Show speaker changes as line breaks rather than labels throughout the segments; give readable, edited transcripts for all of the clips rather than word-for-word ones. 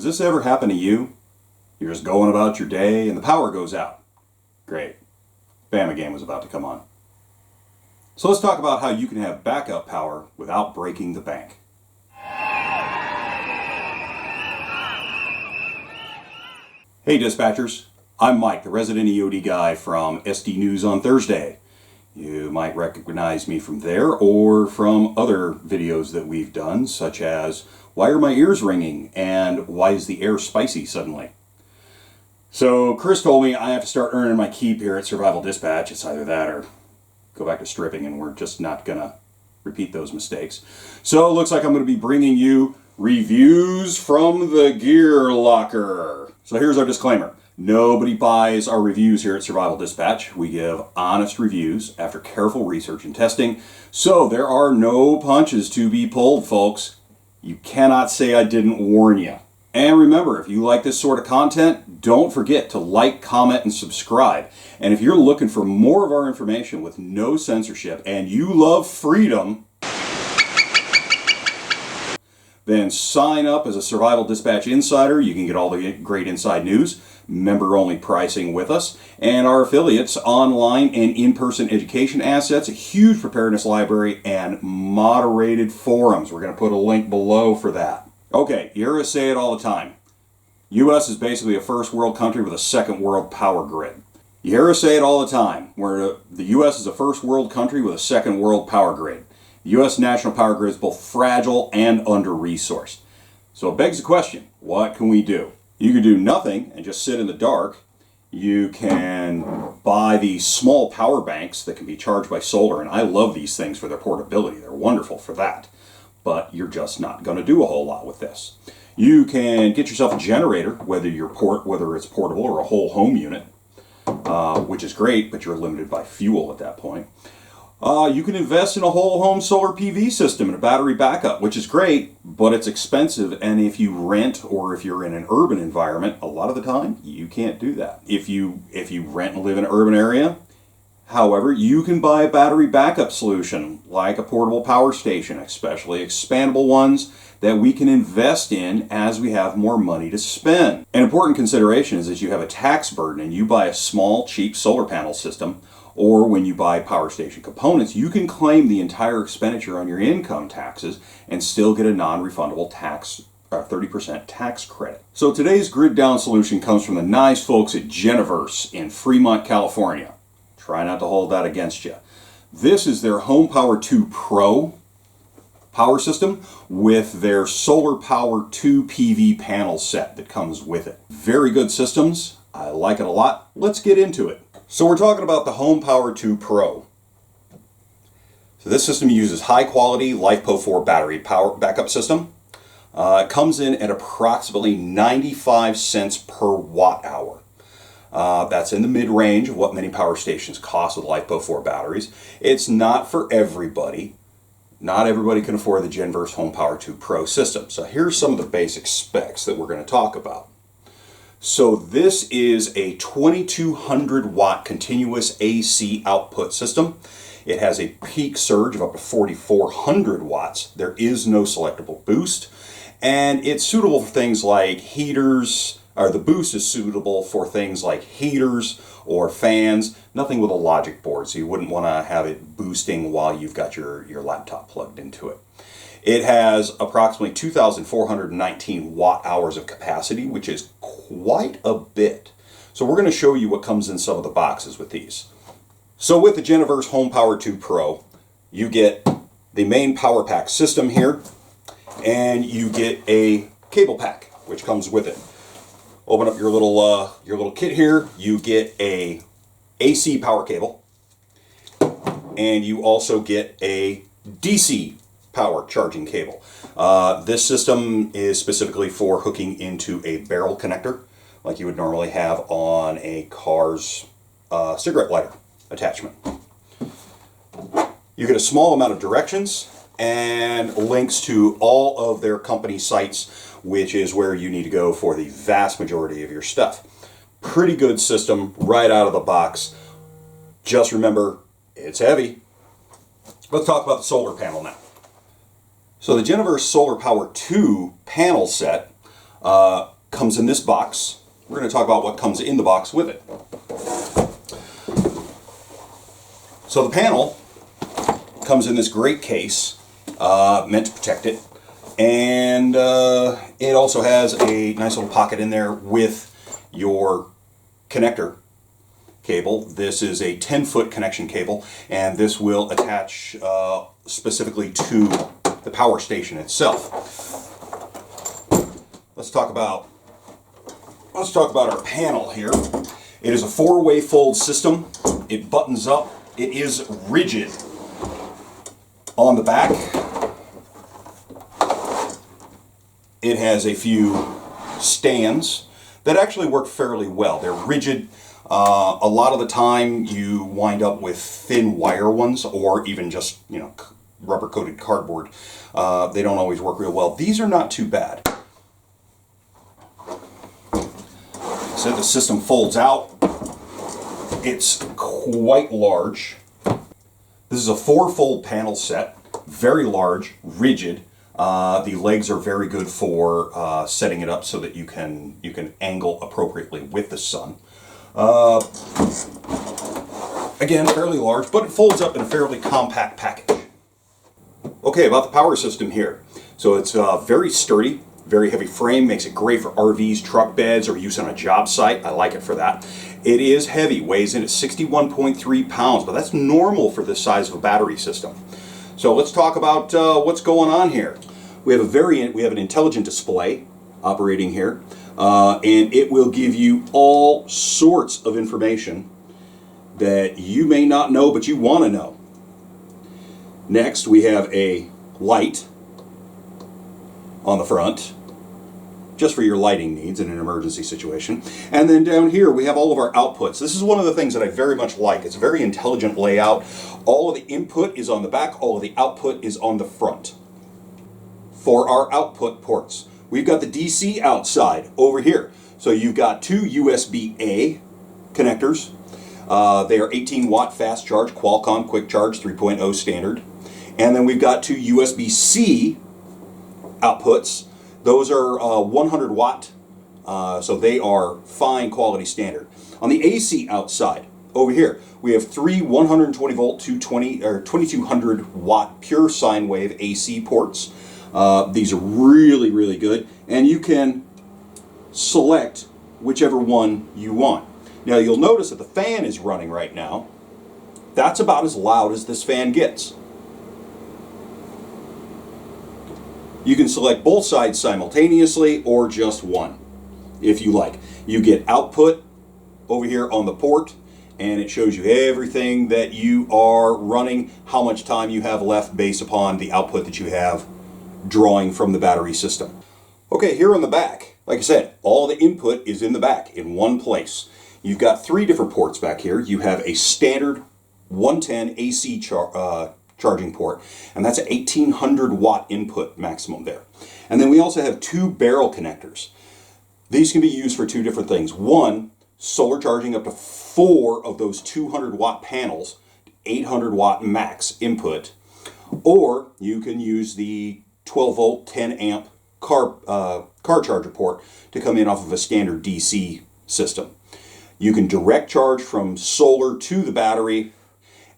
Has this ever happened to you? You're just going about your day and the power goes out. Great. Bama game was about to come on. So let's talk about how you can have backup power without breaking the bank. Hey dispatchers, I'm Mike, the resident EOD guy from SD News on Thursday. You might recognize me from there or from other videos that we've done, such as Why Are My Ears Ringing and Why Is the Air Spicy Suddenly? So Chris told me I have to start earning my keep here at Survival Dispatch. It's either that or go back to stripping, and we're just not gonna repeat those mistakes. So it looks like I'm gonna be bringing you reviews from the gear locker. So here's our disclaimer. Nobody buys our reviews here at Survival Dispatch. We give honest reviews after careful research and testing. So there are no punches to be pulled, folks. You cannot say I didn't warn you. And remember, if you like this sort of content, don't forget to like, comment, and subscribe. And if you're looking for more of our information with no censorship and you love freedom, then sign up as a Survival Dispatch Insider. You can get all the great inside news, member-only pricing with us, and our affiliates, online and in-person education assets, a huge preparedness library, and moderated forums. We're going to put a link below for that. Okay, you hear us say it all the time. U.S. is basically a first world country with a second world power grid. You hear us say it all the time, where the U.S. is a first world country with a second world power grid. The U.S. national power grid is both fragile and under-resourced. So it begs the question, what can we do? You can do nothing and just sit in the dark. You can buy these small power banks that can be charged by solar, and I love these things for their portability. They're wonderful for that. But you're just not going to do a whole lot with this. You can get yourself a generator, whether it's portable or a whole home unit, which is great, but you're limited by fuel at that point. You can invest in a whole home solar PV system and a battery backup, which is great, but it's expensive. And if you rent or if you're in an urban environment, a lot of the time you can't do that. If you rent and live in an urban area, however, you can buy a battery backup solution like a portable power station, especially expandable ones that we can invest in as we have more money to spend. An important consideration is that you have a tax burden and you buy a small, cheap solar panel system, or when you buy power station components, you can claim the entire expenditure on your income taxes and still get a non-refundable tax, 30% tax credit. So today's grid down solution comes from the nice folks at Geneverse in Fremont, California. Try not to hold that against you. This is their HomePower TWO PRO power system with their Solar Power 2 PV panel set that comes with it. Very good systems. I like it a lot. Let's get into it. So we're talking about the HomePower TWO PRO. So this system uses high quality LiFePO4 battery power backup system. It comes in at approximately 95 cents per watt hour. That's in the mid-range of what many power stations cost with LiFePO4 batteries. It's not for everybody. Not everybody can afford the Geneverse HomePower TWO PRO system. So here's some of the basic specs that we're going to talk about. So this is a 2200 watt continuous AC output system. It has a peak surge of up to 4400 watts. There is no selectable boost. And it's suitable for things like heaters, or the boost is suitable for things like heaters or fans, nothing with a logic board, so you wouldn't want to have it boosting while you've got your laptop plugged into it. It has approximately 2,419 watt hours of capacity, which is quite a bit. So we're going to show you what comes in some of the boxes with these. So with the Geneverse HomePower TWO PRO, you get the main power pack system here, and you get a cable pack, which comes with it. Open up your little kit here. You get a AC power cable, and you also get a DC power charging cable. This system is specifically for hooking into a barrel connector, like you would normally have on a car's cigarette lighter attachment. You get a small amount of directions and links to all of their company sites, which is where you need to go for the vast majority of your stuff. Pretty good system right out of the box. Just remember, it's heavy. Let's talk about the solar panel now. So the Geneverse Solar Power 2 panel set comes in this box. We're going to talk about what comes in the box with it. So the panel comes in this great case, meant to protect it, and it also has a nice little pocket in there with your connector cable. This is a 10-foot connection cable, and this will attach specifically to the power station itself. Let's talk about our panel here. It is a 4-way fold system. It buttons up. It is rigid. On the back, it has a few stands that actually work fairly well. They're rigid. A lot of the time you wind up with thin wire ones, or even just, rubber coated cardboard. They don't always work real well. These are not too bad. So the system folds out. It's quite large. This is a 4-fold panel set, very large, rigid. The legs are very good for setting it up so that you can angle appropriately with the sun. Again, fairly large, but it folds up in a fairly compact package. Okay, about the power system here. So it's very sturdy, very heavy frame, makes it great for RVs, truck beds, or use on a job site. I like it for that. It is heavy, weighs in at 61.3 pounds, but that's normal for this size of a battery system. So let's talk about what's going on here. We have an intelligent display operating here, and it will give you all sorts of information that you may not know, but you want to know. Next, we have a light on the front, just for your lighting needs in an emergency situation. And then down here we have all of our outputs. This is one of the things that I very much like. It's a very intelligent layout. All of the input is on the back, all of the output is on the front. For our output ports, we've got the DC outside over here. So you've got 2 USB-A connectors. They are 18-watt fast charge, Qualcomm Quick Charge 3.0 standard. And then we've got 2 USB-C outputs. Those are 100 watt, so they are fine quality standard. On the AC outside, over here, we have 3 120 volt to 2200 watt pure sine wave AC ports. These are really, really good, and you can select whichever one you want. Now you'll notice that the fan is running right now. That's about as loud as this fan gets. You can select both sides simultaneously or just one, if you like. You get output over here on the port, and it shows you everything that you are running, how much time you have left based upon the output that you have drawing from the battery system. Okay, here on the back, like I said, all the input is in the back in one place. You've got 3 different ports back here. You have a standard 110 AC charging port, and that's an 1800 watt input maximum there. And then we also have 2 barrel connectors. These can be used for 2 different things. One, solar charging up to 4 of those 200 watt panels, 800 watt max input, or you can use the 12 volt 10 amp car charger port to come in off of a standard DC system. You can direct charge from solar to the battery.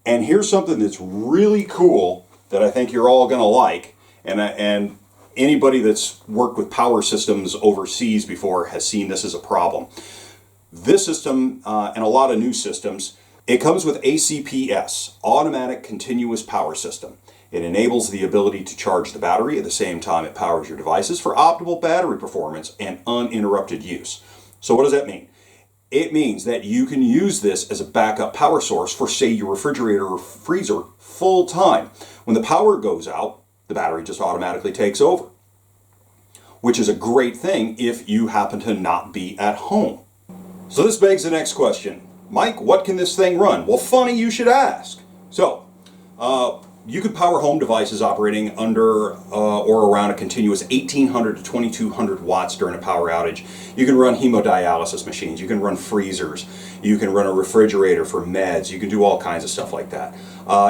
And here's something that's really cool that I think you're all going to like, and anybody that's worked with power systems overseas before has seen this as a problem. This system, and a lot of new systems, it comes with ACPS, Automatic Continuous Power System. It enables the ability to charge the battery at the same time it powers your devices for optimal battery performance and uninterrupted use. So what does that mean? It means that you can use this as a backup power source for, say, your refrigerator or freezer full time. When the power goes out, the battery just automatically takes over, which is a great thing if you happen to not be at home. So this begs the next question. Mike, what can this thing run? Well, funny you should ask. So, you could power home devices operating under or around a continuous 1800 to 2200 watts during a power outage. You can run hemodialysis machines, you can run freezers, you can run a refrigerator for meds, you can do all kinds of stuff like that.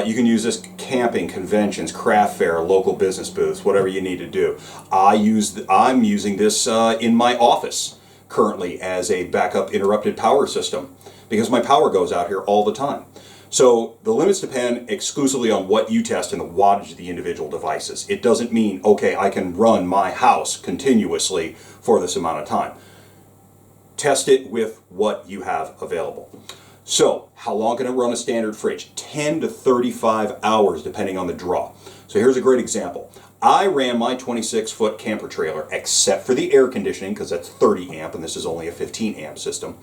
You can use this camping, conventions, craft fair, local business booths, whatever you need to do. I'm using this in my office currently as a backup interrupted power system because my power goes out here all the time. So the limits depend exclusively on what you test and the wattage of the individual devices. It doesn't mean, okay, I can run my house continuously for this amount of time. Test it with what you have available. So how long can it run a standard fridge? 10 to 35 hours depending on the draw. So here's a great example. I ran my 26-foot camper trailer, except for the air conditioning, because that's 30 amp and this is only a 15 amp system.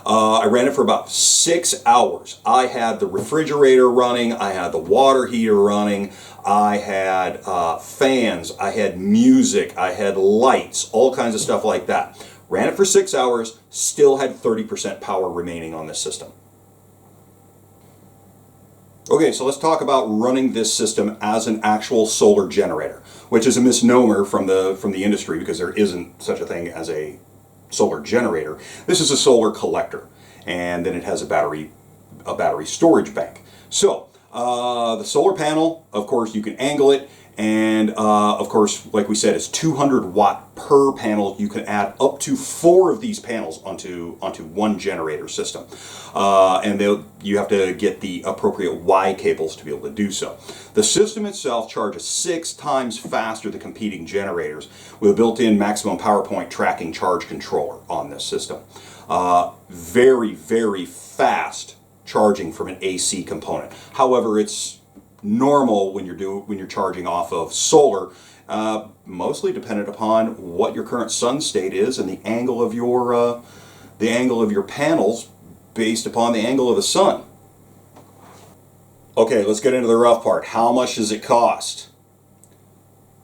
I ran it for about 6 hours. I had the refrigerator running, I had the water heater running, I had fans, I had music, I had lights, all kinds of stuff like that. Ran it for 6 hours, still had 30% power remaining on this system. Okay, so let's talk about running this system as an actual solar generator, which is a misnomer from the industry because there isn't such a thing as a solar generator. This is a solar collector, and then it has a battery storage bank. So the solar panel, of course, you can angle it, and of course, like we said, it's 200 watt per panel. You can add up to 4 of these panels onto one generator system, and you have to get the appropriate Y cables to be able to do so. The system itself charges 6 times faster than competing generators with a built-in maximum power point tracking charge controller on this system. Very, very fast charging from an AC component. However, it's normal when you're charging off of solar, mostly dependent upon what your current sun state is and the angle of your panels based upon the angle of the sun. Okay, let's get into the rough part. How much does it cost?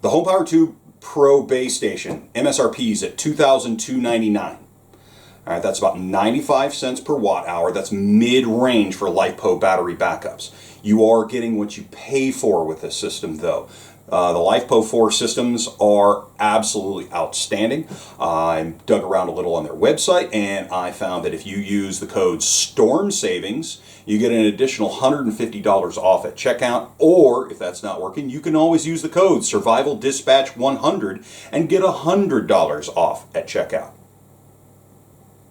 The HomePower TWO PRO base station MSRP is at $2,299. All right, that's about 95 cents per watt hour. That's mid-range for LiFePO battery backups. You are getting what you pay for with this system, though. The LiFePO 4 systems are absolutely outstanding. I dug around a little on their website, and I found that if you use the code STORM SAVINGS, you get an additional $150 off at checkout, or if that's not working, you can always use the code SURVIVALDISPATCH100 and get $100 off at checkout.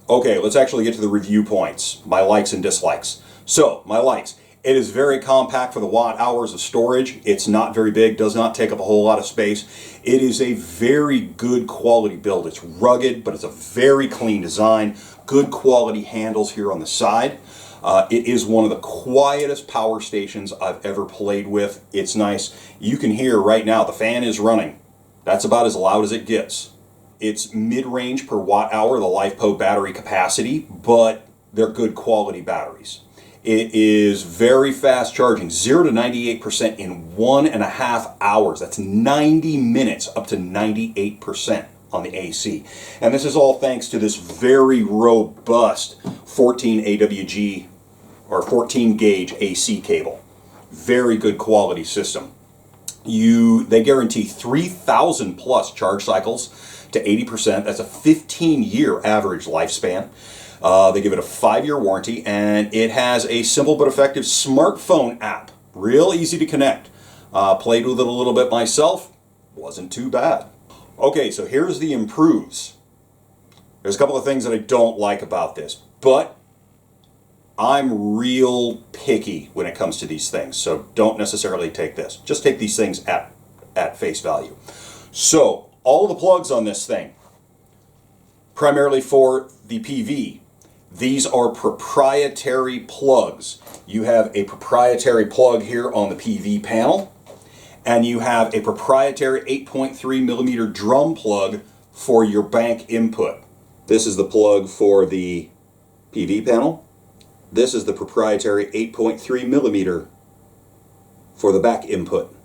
Okay, let's actually get to the review points, my likes and dislikes. So, my likes. It is very compact for the watt hours of storage. It's not very big, does not take up a whole lot of space. It is a very good quality build. It's rugged, but it's a very clean design. Good quality handles here on the side. It is one of the quietest power stations I've ever played with. It's nice. You can hear right now the fan is running. That's about as loud as it gets. It's mid-range per watt hour, the LiFePO battery capacity, but they're good quality batteries. It is very fast charging, 0 to 98% in 1.5 hours. That's 90 minutes up to 98% on the AC. And this is all thanks to this very robust 14 AWG or 14 gauge AC cable. Very good quality system. They guarantee 3,000 plus charge cycles to 80%. That's a 15-year average lifespan. They give it a 5-year warranty, and it has a simple but effective smartphone app. Real easy to connect. Played with it a little bit myself. Wasn't too bad. Okay, so here's the improves. There's a couple of things that I don't like about this, but I'm real picky when it comes to these things, so don't necessarily take this. Just take these things at face value. So, all the plugs on this thing, primarily for the PV, these are proprietary plugs. You have a proprietary plug here on the PV panel, and you have a proprietary 8.3 millimeter drum plug for your bank input. This is the plug for the PV panel. This is the proprietary 8.3 millimeter for the back input.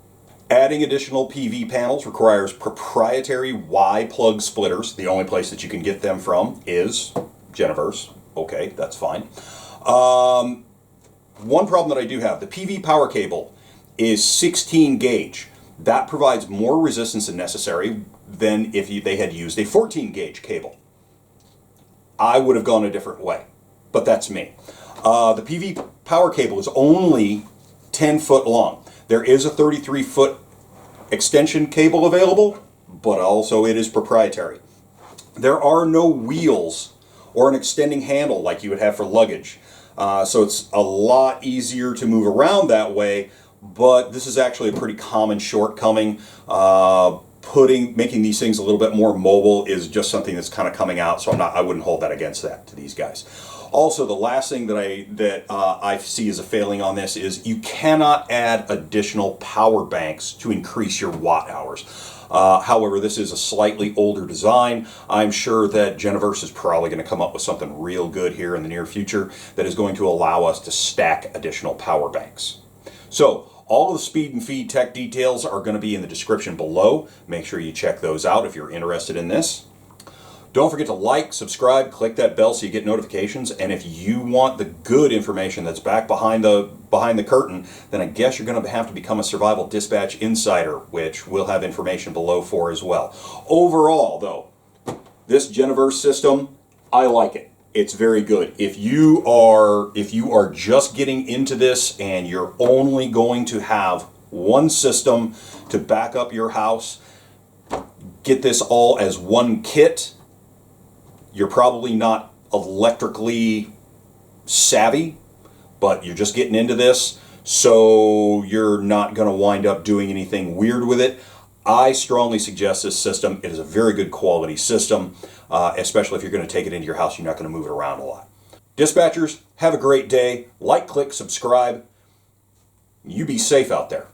Adding additional PV panels requires proprietary Y plug splitters. The only place that you can get them from is Geneverse. Okay, that's fine. One problem that I do have, the PV power cable is 16 gauge. That provides more resistance than necessary than if they had used a 14 gauge cable. I would have gone a different way, but that's me. The PV power cable is only 10 foot long. There is a 33 foot extension cable available, but also it is proprietary. There are no wheels or an extending handle like you would have for luggage. So it's a lot easier to move around that way, but this is actually a pretty common shortcoming. Making these things a little bit more mobile is just something that's kind of coming out, so I wouldn't hold that against that to these guys. Also, the last thing that I see as a failing on this is you cannot add additional power banks to increase your watt hours. However, this is a slightly older design. I'm sure that Geneverse is probably going to come up with something real good here in the near future that is going to allow us to stack additional power banks. So, all of the speed and feed tech details are going to be in the description below. Make sure you check those out if you're interested in this. Don't forget to like, subscribe, click that bell so you get notifications. And if you want the good information that's back behind the curtain, then I guess you're going to have to become a Survival Dispatch Insider, which we'll have information below for as well. Overall, though, this Geneverse system, I like it. It's very good. If you are just getting into this and you're only going to have one system to back up your house, get this all as one kit. You're probably not electrically savvy, but you're just getting into this, so you're not going to wind up doing anything weird with it. I strongly suggest this system. It is a very good quality system, especially if you're going to take it into your house. You're not going to move it around a lot. Dispatchers, have a great day. Like, click, subscribe. You be safe out there.